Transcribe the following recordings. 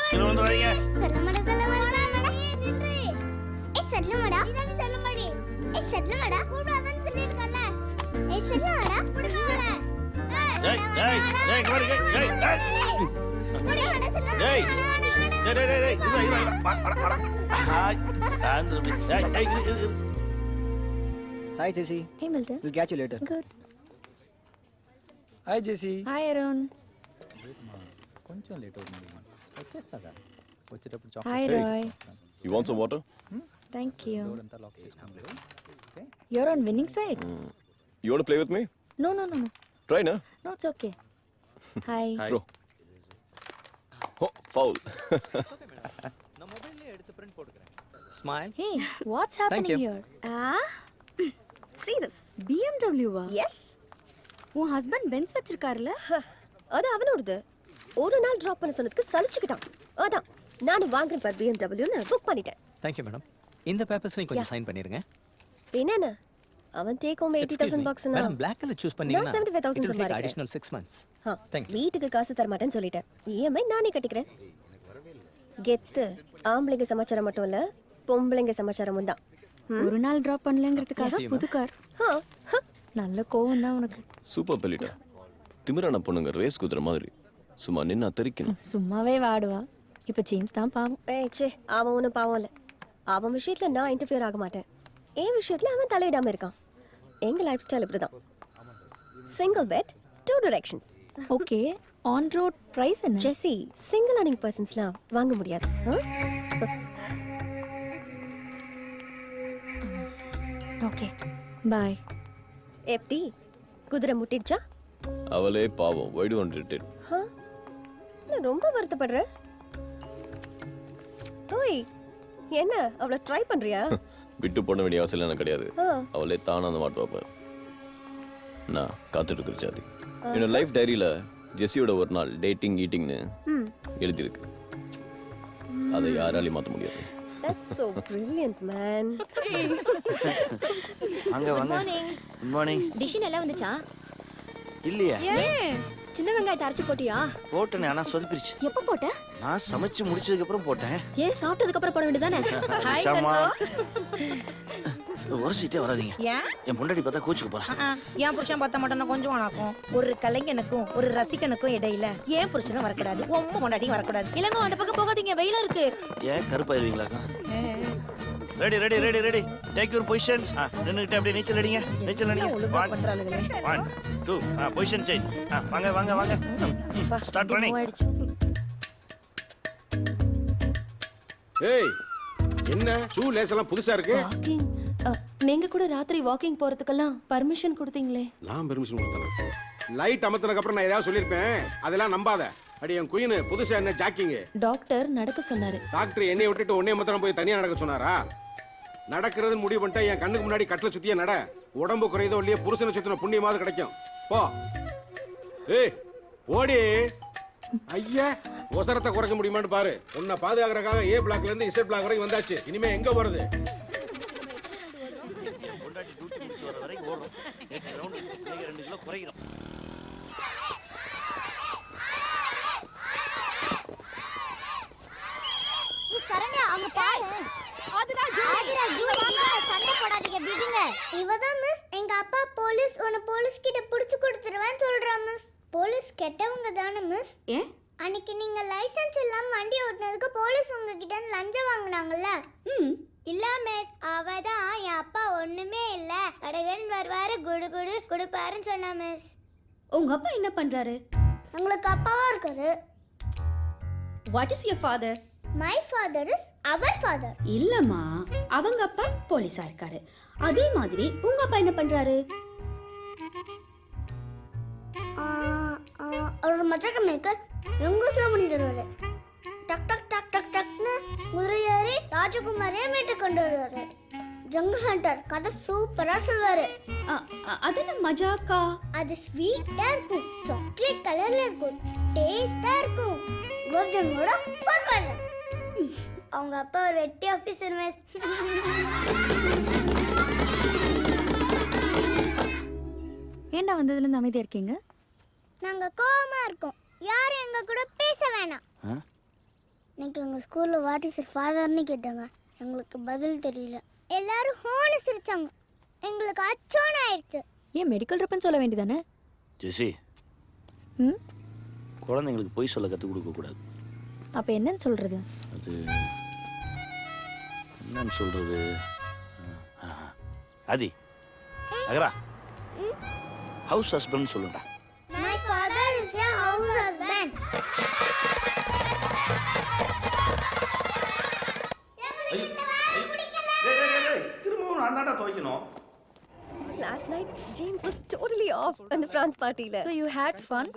கீழ வந்துறாதீங்க. செல்லமடா நின்று. செல்லமடா இதானே செல்லமடி. செல்லமடா கூடாதன்னு சொல்லிருக்கல. செல்லமடா புடிங்கோட. ஏய் இங்க பாரு. புடிங்கோட செல்லமடா. டேய் இரு. ஹாய். ஆந்திரபி. இரு. Hi Jesse. Hey Milton. We'll catch you later. Good. Hi Jesse. Hi Arun. కొంచెం లేట్ అవుతుంది వచ్చేస్తాగా వచ్చేటప్పుడు Hi chocolate Roy. You want some water? Thank you. అంతా లాక్ చేసుకోండి okay You're on winning side. You want to play with me? No. Try, na? No, it's okay. Hi. Throw. Oh, foul. நான் மொபைல்ல எடுத்து print போட்டுக்கறேன் smile Hey, what's happening you. here? See this. BMW வா? Yes. உன் husband Benz வச்சிருக்காருல? அது அவனோடது. ஒரு நாள் drop பண்ண சொன்னதுக்கு சலிச்சுக்கிட்டான். அதான் நானும் வாங்குறேன் பார் BMW-னு புக் பண்ணிட்டேன். தேங்க் யூ மேடம் இந்த பேப்பர்ஸ்லயும் கொஞ்சம் சைன் பண்ணிருங்க என்னென்ன அவன் டேக் ஹோம் 80,000 bucks-னா மேடம் black கலர் சூஸ் பண்ணீங்கன்னா நான் 75,000 it will take சம்பாதிக்கிறேன். additional 6 months Thank you. வீட்டுக்கு காசு தர மாட்டேன்னு சொல்லிட்டேன். EMI நானே கட்டிக்கிறேன். கெத்து ஆம்பளைங்க சமாச்சாரம் மட்டும் இல்ல பொம்பளைங்க சமாச்சாரமும் தான். ஒரு நாள் டிராப் பண்ணலங்கிறதுக்காக புது கார். நல்ல கோவம் தான் உனக்கு. சூப்பர் பெலிட்டா. திமிரான பொண்ணுங்க ரேஸ் குதிரை மாதிரி சும்மா நின்னா தெரிக்கணும். சும்மாவே வாடுவா. இப்ப ஜேம்ஸ் தான் பாவம். ஏய் ச்சே அவன் ஒன்றும் பாவம் இல்லை. அவன் விஷயத்துல நான் இன்டர்ஃபியர் ஆக மாட்டேன். என் விஷயத்துல அவன் தலையிடாம இருக்கான். எங்க லைஃப் ஸ்டைல் இப்படிதான். Single bed 2 directions. Okay, on road price என்ன? ஜெஸி சிங்கிள் அர்னிங் பர்சன்ஸ்லாம் வாங்க முடியாது. Okay bye. எப்படி குதிரை முட்டிடுச்சா? அவளே பாவம். Why do you want to irritate? நான் ரொம்ப வருத்தப்படுறேன். ஓய் என்ன அவளை ட்ரை பண்றியா? விட்டு போட வேண்டிய அவசியம் எனக்கு கிடையாது. அவளே தானா அந்த மாட்டு வைப்பார். நான் காத்துட்டு இருக்கிற ஜாதி. என்னோட லைஃப் டைரியில ஜெஸியோட ஒரு நாள் டேட்டிங் ஈட்டிங்னு எழுதியிருக்கு. அதை யாராலையும் மாற்ற முடியாது. That's so brilliant man. வாங்க குட் மார்னிங். டிஷ் எல்லாம் வந்துச்சா? இல்லையா? சின்ன வெங்காயத்தை அரைச்சு போட்டியா? போட்டேனே, ஆனா சொதப்பிருச்சு. எப்ப போட்ட? நான் சமைச்சு முடிச்சதுக்கு அப்புறம் போட்டேன். ஏன் சாப்பிட்டதுக்கு அப்புறம் போட வேண்டியதானே? ஷாமா ஒரு சீட்டே வராதீங்க. என் பொண்டாட்டி பார்த்தா கோச்சுக்கு போறா. என் புருஷன் பார்த்த மாட்டோம்னா கொஞ்சம் வணக்கம். ஒரு கலைஞனுக்கும் ஒரு ரசிகனுக்கும் இடையில ஏன் புருஷனும் வரக்கூடாது, உங்க பொண்டாட்டியும் வரக்கூடாது. இல்லங்க அந்த பக்கம் போகாதீங்க, வெயிலா இருக்கு. ஏன் கருப்பாயிருவீங்களாக்கா? Ready take your positions. நின்னுக்கிட்டு அப்படியே நீச்சல் அடிங்க. ஒழுங்கா பண்றாளுங்களே. 1 2 பொசிஷன் சேஞ்ச். வாங்க ஸ்டார்ட் ரன்னிங். ஆயிடுச்சு. ஏய் என்ன ஷூ லேஸ் எல்லாம் புதுசா இருக்கு? வாக்கிங். நீங்க கூட ராத்திரி வாக்கிங் போறதுக்கெல்லாம் பர்மிஷன் கொடுத்தீங்களே. நான் பெர்மிஷன் கொடுத்தேன். லைட் அமர்த்தனதுக்கு அப்புறம் நான் ஏதாவது சொல்லிருப்பேன். அதெல்லாம் நம்பாத. அடி என் குயின் புதுசா என்ன ஜாக்கிங். டாக்டர் நடக்க சொன்னாரு. டாக்டர் என்னைய விட்டுட்டு உன்னைய மாத்திரம் போய் தனியா நடக்க சொன்னாரா? நடக்கிறதுன்னு முடிவு பண்ணிட்டா என் கண்ணுக்கு முன்னாடி கட்டில சுத்தியே நட. உடம்பு குறையதோ இல்லையே புருஷனை சுத்தின புண்ணியமாவது கிடைக்கும். போ. ஏய் ஓடி. ஐயா ஒசரத்தை குறைக்க முடியுமான்னு பாரு. உன்னை பாதுகாக்கிறதுக்காக ஏ பிளாக்ல இருந்து இசட் பிளாக் வரைக்கும் வந்தாச்சு. இனிமே எங்க போறது? பொண்டாட்டி டியூட்டி முடிச்சு வர வரைக்கும் ஓடுறோம். ஏக் ரவுண்ட் 2 கிலோ குறைகிறோம். சரண்யா அங்க பாரு. ஆதிரா ஜூலி சண்டை போடாதீங்க விடுங்க. இவதான் மிஸ் எங்க அப்பா போலீஸ் உன்னை போலீஸ் கிட்ட புடிச்சு கொடுத்துருவேன்னு சொல்றா மிஸ். போலீஸ் கெட்டவங்க தானே மிஸ்? ஏன் அன்னைக்கு நீங்க லைசென்ஸ் இல்லாம வண்டி ஓட்டுனதுக்கு போலீஸ் உங்ககிட்ட லஞ்சம் வாங்குனாங்கல்ல? இல்ல மிஸ் அவதான் என் அப்பா ஒண்ணுமே இல்ல கடகன் வருவாரு குடு குடு குடுப்பாருன்னு சொன்னா மிஸ். உங்க அப்பா என்ன பண்றாரு? உங்களுக்கு அப்பாவா இருக்காரு. What is your father? My father is our father. இல்லம்மா, அவங்க அப்பா போலீஸா இருக்காரு. அதே மாதிரி உங்க அப்பா என்ன பண்றாரு? ஒரு மச்சக்க மேக்கர் லுங்குஸ்ல பண்ணி தருவாரு. டக் டக் டக் டக் டக்னு குதிரையாரி ராஜகுமாரியை மீட்டு கொண்டு வருவாரு. ஜங்கு ஹண்டர் கதை சூப்பரா சொல்வாரு. அது என்ன மஜாக்கா? அது ஸ்வீட்டா இருக்கும், சாக்லேட் கலர்ல இருக்கும், டேஸ்டா இருக்கும். கோஜனோட ஃபன். அவங்க அப்பா ஒரு வெட்டி ஆபீசர் மிஸ். ஏண்டா வந்ததுல இருந்து அமைதியா இருக்கீங்க? நாங்க கோவமா இருக்கோம். யாரும் எங்க கூட பேச வேணாம். இன்னைக்கு எங்கள் ஸ்கூலில் வாட் இஸ் யுவர் ஃபாதர்னு கேட்டாங்க. எங்களுக்கு பதில் தெரியல. எல்லாரும் ஹோனு சிரிச்சாங்க. எங்களுக்கு அச்சோன்னு ஆயிடுச்சு. ஏன் மெடிக்கல் ட்ரிப்னு சொல்ல வேண்டியதானே? ஜெசி, ம் குழந்தைங்களுக்கு பொய் சொல்ல கற்றுக் கொடுக்கக்கூடாது. அப்போ என்னன்னு சொல்கிறது? அது என்னன்னு சொல்கிறது? ஆதி, அகரா, ஹவுஸ் ஹஸ்பண்ட் சொல்லுடா. My father is a house husband. திரும்பவும் நான் தான்டா துவைக்கணும். Last night, James was totally off on the France party. So you had fun?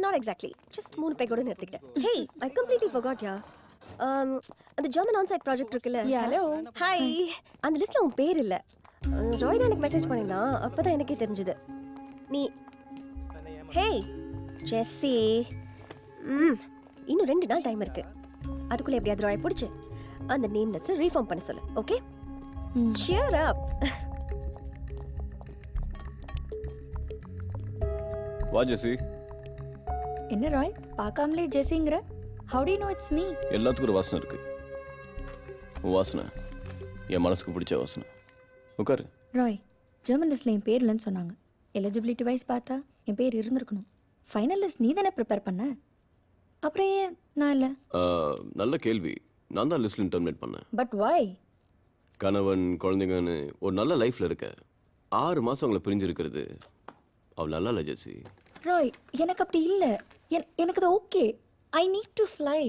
Not exactly. Just 3 பேக்கோட நிறுத்திக்கிட்டேன். Hey, I completely forgot, yeah. அந்த German on-site project இருக்குல்ல? Yeah. Hello. Hi. அந்த லிஸ்ட்ல உன் பேர் இல்ல. ராய் தான் எனக்கு மெசேஜ் பண்ணிருந்தான். அப்பதான் எனக்கே தெரிஞ்சது. நீ Hey, Jesse. இன்னும் 2 நாள் டைம் இருக்கு. அதுக்குள்ள எப்படியாவது ராய் பிடிச்சு அந்த நேம் லிஸ்ட் ரீஃபார்ம் பண்ண சொல்லு. ஓகே? Cheer up. வா ஜெசி. என்ன ராய் பார்க்காமலே ஜெசிங்கிற? How do you know it's me? எல்லாத்துக்கும் ஒரு வாசனை இருக்கு. உன் வாசனை என் மனசுக்கு பிடிச்ச வாசனை. உட்காரு. ராய், ஜெர்மன் லிஸ்ட்ல என் பேர் இல்லைன்னு சொன்னாங்க. எலிஜிபிலிட்டி வைஸ் பார்த்தா என் பேர் இருந்திருக்கணும். ஃபைனல் லிஸ்ட் நீ தானே ப்ரிப்பேர் பண்ண, அப்புறம் ஏன் நான் இல்லை? நல்ல கேள்வி. நான் தான் லிஸ்ட்ல டெர்மினேட் பண்ணேன். But why? கணவன் குழந்தைங்கன்னு ஒரு நல்ல லைஃப்ல இருக்க 6 மாசம் அவங்கள பிரிஞ்சிருக்கிறது அவள் நல்லா இல்லை ஜெசி. ராய், எனக்கு அப்படி இல்லை. எனக்கு அது okay. I need to fly.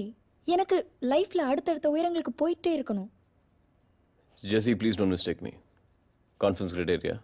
எனக்கு லைஃப்பில் அடுத்தடுத்த உயரங்களுக்கு போயிட்டே இருக்கணும். Jessie, please don't mistake me. Conference criteria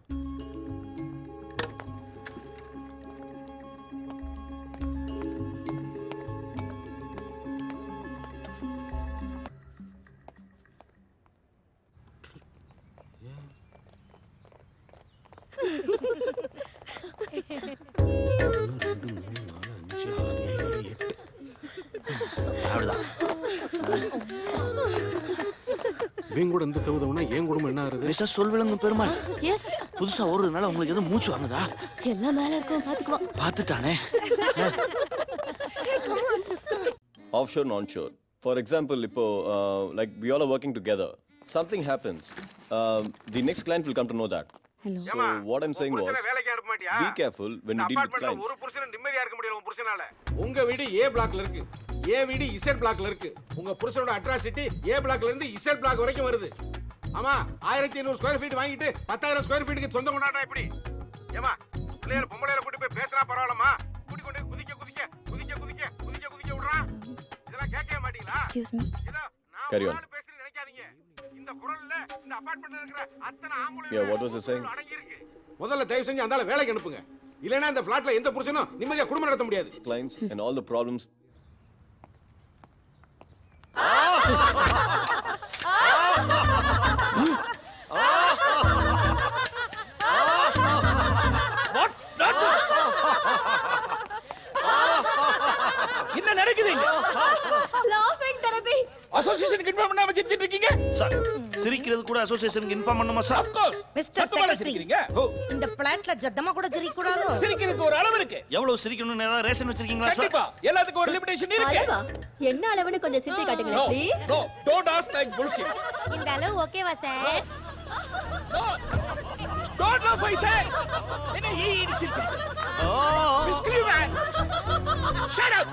இவங்க கூட இந்த தகுதவனா என் குடும்பம் என்ன ஆகுது? மிஸ்டர் சொல்விலங்கும் பெருமாள், எஸ், புதுசா ஓடுறதுனால உங்களுக்கு எதுவும் மூச்சு வாங்குதா? எல்லாம் மேல இருக்கும், பாத்துக்குவா. பார்த்துட்டானே. offshore and onshore. For example, இப்போ like we all are working together. Something happens. The next client will come to know that. Hello. So what I'm saying was, வேலைக்கு அனுப்ப மாட்டியா? be careful when you deal with clients. ஒரு புருஷன் நிம்மதியா இருக்க முடியல உன் புருஷனால. உங்க வீடு ஏ பிளாக்ல இருக்கு, ஏ வீடு இசட் பிளாக்ல இருக்கு. உங்க புருஷனோட அட்ராசிட்டி ஏ பிளாக்ல இருந்து இசட் பிளாக் வரைக்கும் வருது. ஆமா, 1500 ஸ்கொயர் ஃபீட் வாங்கிட்டு 10000 ஸ்கொயர் ஃபீட்டுக்கு சொந்தம் கொண்டாடுறா இப்படி. ஏமா, பிள்ளைகள் பொம்பளையில கூட்டி போய் பேசினா பரவாயில்லமா? கூட்டி கொண்டு குதிக்க குதிக்க குதிக்க குதிக்க குதிக்க குதிக்க விடுறான். இதெல்லாம் கேட்கவே மாட்டீங்களா? Excuse me. இதோ நான் Carry ஒரு on. ஆள் பேசுறேன்னு நினைக்காதீங்க. இந்த குரல்ல இந்த அபார்ட்மெண்ட்ல இருக்கிற அத்தனை ஆம்பளை Yeah, what was he saying? அடங்கி இருக்கு. முதல்ல தயவு செஞ்சு அந்தால வேலைக்கு அனுப்புங்க. இல்லனா இந்த ஃபிளாட்ல எந்த புருஷனும் நிம்மதியா குடும்பம் நடத்த முடியாது. Clients and all the problems. என்ன நடக்குது இங்க? லாஃபிங் தெரபி. அசோசியேஷனுக்கு இன்ஃபார்ம் பண்ணாம செஞ்சிட்டு இருக்கீங்க? சார், சிரிக்கிறது கூட அசோசியேஷனுக்கு இன்ஃபார்ம் பண்ணுமா சார்? Of course. மிஸ்டர் சத்தமா செக்ரட்டரி, சிரிக்கிறீங்க? இந்த பிளான்ட்ல ஜத்தமா கூட சிரிக்க கூடாதோ? சிரிக்கிறதுக்கு ஒரு அளவு இருக்கு. எவ்வளவு சிரிக்கணும்னு ஏதாவது ரேஷன் வச்சிருக்கீங்களா சார்? கண்டிப்பா எல்லாத்துக்கும் ஒரு லிமிடேஷன் இருக்கு. அளவா? என்ன அளவுன்னு கொஞ்சம் சிரிச்சு No, காட்டுங்களேன் please. no, don't ask like bullshit. இந்த அளவு ஓகேவா sir? No. Don't laugh, I say. என்ன ஈ சிரிக்கிறீங்க? Screw man. Shut up.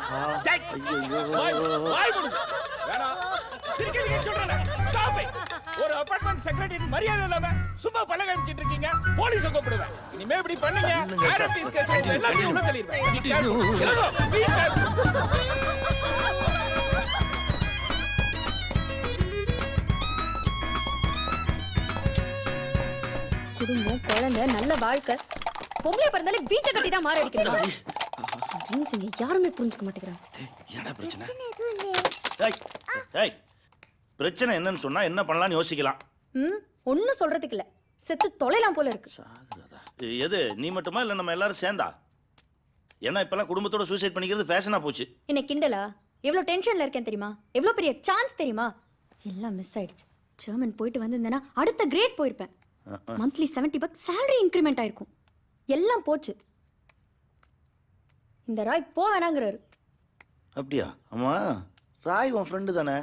Why would? வேணாம். சிரிக்கிறீங்க சொல்றேன். Stop it. ஒரு அபார்ட்மெண்ட் செக்ரட்டரி மரியாதை இல்லாம சும்மா பழக வச்சிட்டு இருக்கீங்க. போலீஸை கூப்பிடுவேன். இனிமே இப்படி பண்ணீங்க. இல்லைங்க சார். ஆர்டிஸ்ட் கேஸ் எல்லாத்தையும் உள்ள தள்ளிடுவேன். Be careful. எழுதோ. Be careful. குடும்பம், குழந்தை, நல்ல வாழ்க்கை. பொம்பளை பிறந்தாலே வீட்டை கட்டி தான் மாற அடிக்கிறாங்க. இங்க யாருமே புரிஞ்சுக்க மாட்டேங்கிறாங்க. என்னடா பிரச்சனை? எதுவும் இல்லையே. ஏய், ஏய், பிரச்சனை என்னன்னு சொன்னா என்ன பண்ணலாம்னு யோசிக்கலாம். ஒன்னும் சொல்றதுக்கு இல்ல. செத்து தொலைலாம் போல இருக்கு. சாகுறதா? எது நீ மட்டுமா இல்ல நம்ம எல்லாரும் சேர்ந்தா? ஏன்னா இப்பெல்லாம் குடும்பத்தோட சூசைட் பண்ணிக்கிறது ஃபேஷனா போச்சு. என்ன கிண்டலா? எவ்வளவு டென்ஷன்ல இருக்கேன் தெரியுமா? எவ்வளவு பெரிய சான்ஸ் தெரியுமா? எல்லாம் மிஸ் ஆயிடுச்சு. ஜெர்மன் போயிட்டு வந்திருந்தேன்னா அடுத்த கிரேட் போயிருப்பேன். மந்த்லி $70 salary இன்க்ரிமெண்ட் ஆயிருக்கும். எல்லாம் போச்சு. இந்த ராய் போ வேணாங்கிறாரு. அப்படியா? ஆமா, ராய் உன் ஃப்ரெண்டு தானே,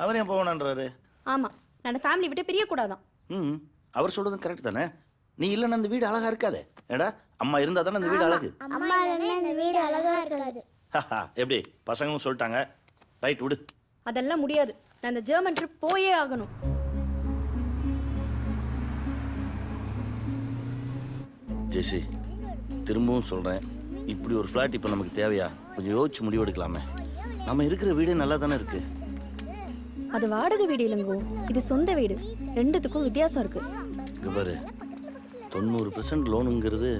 அவர் ஏன் போவேனான்றாரு? ஆமா, நான் அந்த ஃபேமிலி விட்டு பிரியக்கூடாதான். ம், அவர் சொல்றதும் கரெக்ட் தானே. நீ இல்லைன்னா அந்த வீடு அழகா இருக்காதே. ஏடா, அம்மா இருந்தா தானே அந்த வீடு அழகு. அம்மா இல்லைன்னா இந்த வீடு அழகா இருக்காது. எப்படி பசங்களும் சொல்லிட்டாங்க, ரைட் விடு. அதெல்லாம் முடியாது. நான் அந்த ஜெர்மன் ட்ரிப் போயே ஆகணும். ஜெசி, திரும்பவும் சொல்றேன், இப்படி ஒரு ஃப்ளாட் இப்போ நமக்கு தேவையா? கொஞ்சம் யோசிச்சு முடிவெடுக்கலாமே. நம்ம இருக்கிற வீடே நல்லா தானே இருக்கு. அது வாடகை வீடு இல்லைங்கோ, இது சொந்த வீடு. ரெண்டுத்துக்கும் வித்தியாசம் இருக்கு. இங்க பாரு, 90% லோனுங்கிறது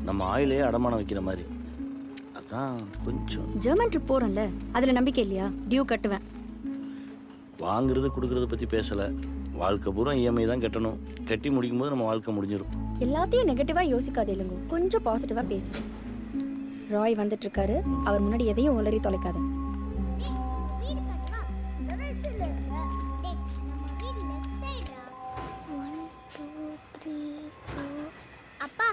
நம்ம ஆயிலே அடமானம் வைக்கிற மாதிரி. அதான் கொஞ்சம். ஜெர்மன் ட்ரிப் போறேன்ல, அதுல நம்பிக்கை இல்லையா? டியூ கட்டுவேன். வாங்குறது கொடுக்கறத பத்தி பேசல. வாழ்க்கை பூரா இஎம்ஐ தான் கட்டணும். கட்டி முடிக்கும் போது நம்ம வாழ்க்கை முடிஞ்சிடும். எல்லாத்தையும் நெகட்டிவா யோசிக்காதே இல்லைங்கோ, கொஞ்சம் பாசிட்டிவா பேசு. ராய் வந்துட்டு இருக்காரு, அவர் முன்னாடி எதையும் உளறி தொலைக்காத. அப்பா,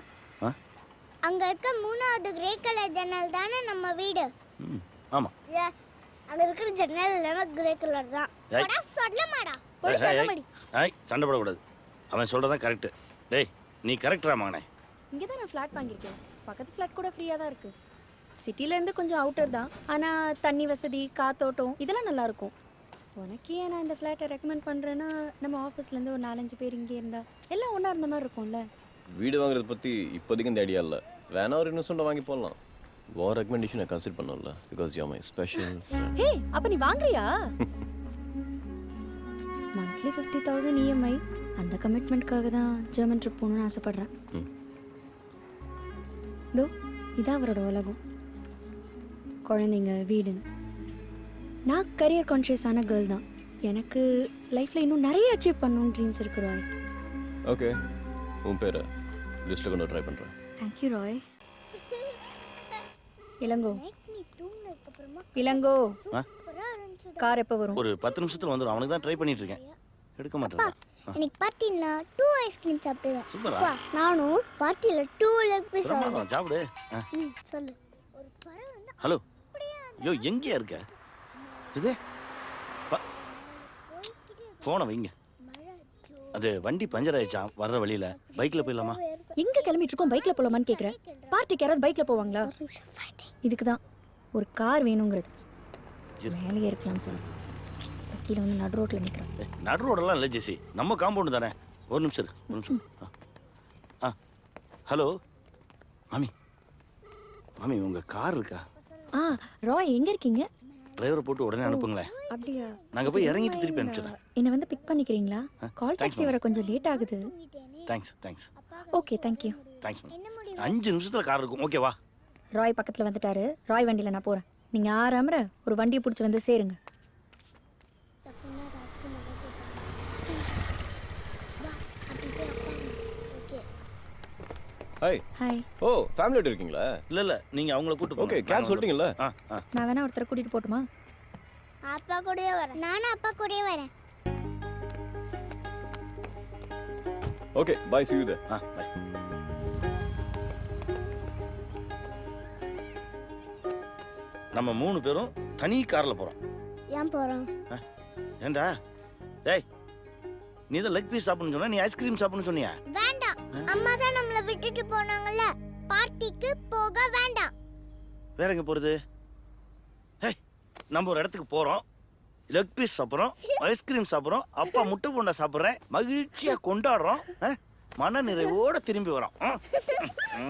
அங்க இருக்க 3வது கிரே கலர் ஜன்னல் தானே நம்ம வீடு? ம், ஆமா. அங்க இருக்கிற ஜன்னல் எல்லாமே கிரே கலர் தான். ஏய். சொல்ல மாடா, ஏய், ஏய், ஏய். ஏய், சண்டை போடக்கூடாது. அவன் சொல்றதான் கரெக்ட். டேய், நீ கரெக்டா மகனே? இங்கே தான் நான் ஃப்ளாட் வாங்கியிருக்கேன். பக்கத்து ஃப்ளாட் கூட ஃப்ரீயாக தான் இருக்குது. சிட்டிலேருந்து கொஞ்சம் அவுட்டர் தான், ஆனால் தண்ணி வசதி, காத்தோட்டம் இதெல்லாம் நல்லா இருக்கும். உனக்கு ஏன் நான் இந்த ஃப்ளாட்டை ரெக்கமெண்ட் பண்ணுறேன்னா, நம்ம ஆஃபீஸ்லேருந்து ஒரு 4-5 பேர் இங்கே இருந்தா எல்லாம் ஒன்றா இருந்த மாதிரி இருக்கும்ல. வீடு வாங்குறத பற்றி இப்போதைக்கு இந்த ஐடியா இல்லை. வேணா ஒரு இன்வெஸ்ட்மெண்ட் வாங்கி போடலாம். உன் ரெக்கமெண்டேஷனை கன்சிடர் பண்ணல, பிகாஸ் யூ மை ஸ்பெஷல். ஹே, அப்போ நீ வாங்குறியா? Monthly 50,000 EMI. அந்த கமிட்மெண்ட்காக தான் ஜெர்மன் ட்ரிப் போகணுன்னு ஆசைப்பட்றேன். இதோ இதான் அவரோட உலகம். குழந்தைங்க, வீடுன்னு. நான் கரியர் கான்ஷியஸான கேர்ள் தான். எனக்கு லைஃப்பில் இன்னும் நிறைய அச்சீவ் பண்ணணும்னு ட்ரீம்ஸ் இருக்கு ராய். ஓகே, உன் பேரை லிஸ்ட்டில் கொண்டு ட்ரை பண்ணுறேன். தேங்க்யூ ராய். இளங்கோ, நீ தூங்குனதுக்கு அப்புறமா இளங்கோ, சூப்பரா இருந்துச்சு. கார் எப்போ வரும்? ஒரு 10 நிமிஷத்துல வந்துடும். அவனுக்கு தான் ட்ரை பண்ணிட்டு இருக்கேன். எடுக்க மாட்டேன். எனக்கு பார்ட்டில 2 ஐஸ்கிரீம் சாப்பிடுவேன். சூப்பரா. அப்பா, நானும் பார்ட்டில 2 லெக் பீஸ் சாப்பிடுவேன். சாப்பிடு. சொல்லு. ஒரு பறவை வந்து ஹலோ, யோ எங்கேயா இருக்க? இது போனை வைங்க. அது வண்டி பஞ்சர் ஆயிடுச்சான் வர்ற வழியில. பைக்ல போயிடலாமா? எங்க கிளம்பிட்டு இருக்கோம், பைக்ல போலாமான்னு கேக்குறேன். பார்ட்டிக்கு யாராவது பைக்ல போவாங்களா? இதுக்கு தான் ஒரு கார் வேணுங்கிறது. மேலேயே இருக்கலாம்னு சொல்லு. கீழே வந்து நடு ரோட்ல நிற்கிறோம். நடு ரோடெல்லாம் இல்லை ஜெசி, நம்ம காம்பவுண்டு தானே. ஒரு நிமிஷம் இரு, ஒரு நிமிஷம். ஹலோ மாமி, மாமி உங்க கார் இருக்கா? ராய் எங்க இருக்கீங்க? டிரைவரை போட்டு உடனே அனுப்புங்களேன். அப்படியா? நாங்க போய் இறங்கிட்டு திருப்பி அனுப்பிச்சிடறேன். என்னை வந்து பிக் பண்ணிக்கிறீங்களா? கால் டாக்ஸி வர கொஞ்சம் லேட் ஆகுது. Thanks thanks. Okay, thank you. Thanks ma'am. 5 நிமிஷத்துல கார் இருக்கும், ஓகேவா? ராய் பக்கத்துல வந்துட்டாரு. ராய் வண்டியில நான் போறேன். நீங்க ஆறாமற ஒரு வண்டியை பிடிச்சி வந்து சேருங்க. ஹாய். ஹாய். ஓ, ஃபேமிலியோட இருக்கீங்களா? இல்ல இல்ல, நீங்க அவங்கள கூட்டு போங்க. ஓகே, கேப் சொல்லிட்டீங்கல்ல? நான் வேணா ஒருத்தரை கூட்டிட்டு போட்டுமா? அப்பா கூடயே வரேன். நானும் அப்பா கூடயே வரேன். Okay, bye, see you there. Bye. நம்ம 3 பேரும் தனி கார்ல போறோம். ஏன் போறோம்? ஏண்டா? டேய், நீ தான் லெக் பீஸ் சாப்பிடணும்னு சொன்னா, நீ ஐஸ்கிரீம் சாப்பிடணும்னு சொன்னியா? வேண்டாம், அம்மா தான் நம்மள விட்டுட்டு போனாங்கல்ல. பார்ட்டிக்கு போக வேண்டாம். வேற எங்க போறது? ஹேய், நம்ம ஒரு இடத்துக்கு போறோம், லெக் பீஸ் சாப்பிட்றோம், ஐஸ்கிரீம் சாப்பிட்றோம், அப்பா முட்டை போண்டா சாப்பிட்றேன், மகிழ்ச்சியா கொண்டாடுறோம், மன நிறைவோட திரும்பி வரோம்.